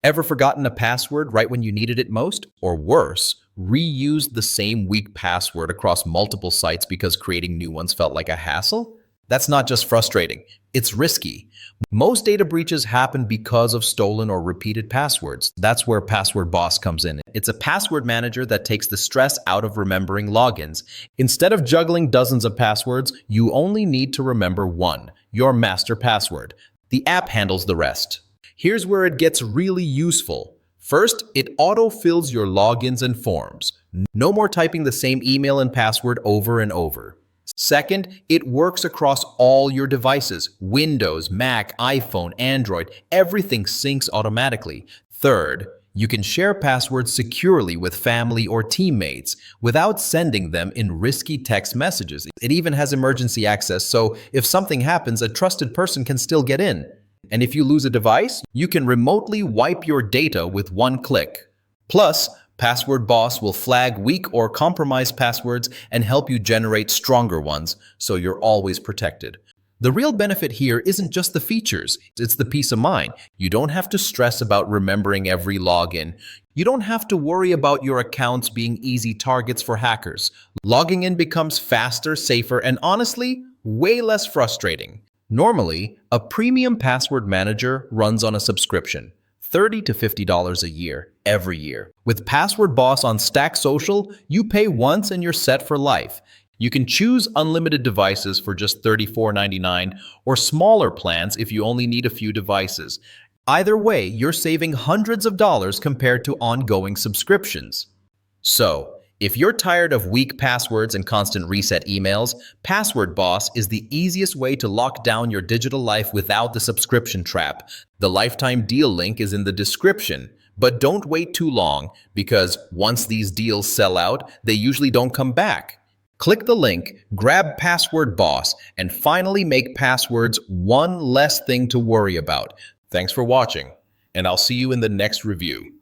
Ever forgotten a password right when you needed it most? Or worse, reused the same weak password across multiple sites because creating new ones felt like a hassle? That's not just frustrating, it's risky. Most data breaches happen because of stolen or repeated passwords. That's where Password Boss comes in. It's a password manager that takes the stress out of remembering logins. Instead of juggling dozens of passwords, you only need to remember one, your master password. The app handles the rest. Here's where it gets really useful. First, it auto-fills your logins and forms. No more typing the same email and password over and over. Second, it works across all your devices. Windows, Mac, iPhone, Android, everything syncs automatically. Third, you can share passwords securely with family or teammates without sending them in risky text messages. It even has emergency access, so if something happens, a trusted person can still get in. And if you lose a device, you can remotely wipe your data with one click. Plus, Password Boss will flag weak or compromised passwords and help you generate stronger ones, so you're always protected. The real benefit here isn't just the features, it's the peace of mind. You don't have to stress about remembering every login. You don't have to worry about your accounts being easy targets for hackers. Logging in becomes faster, safer, and honestly, way less frustrating. Normally, a premium password manager runs on a subscription, $30 to $50 a year, every year. With Password Boss on Stack Social, you pay once and you're set for life. You can choose unlimited devices for just $34.99 or smaller plans if you only need a few devices. Either way, you're saving hundreds of dollars compared to ongoing subscriptions. So, if you're tired of weak passwords and constant reset emails, Password Boss is the easiest way to lock down your digital life without the subscription trap. The lifetime deal link is in the description. But don't wait too long, because once these deals sell out, they usually don't come back. Click the link, grab Password Boss, and finally make passwords one less thing to worry about. Thanks for watching, and I'll see you in the next review.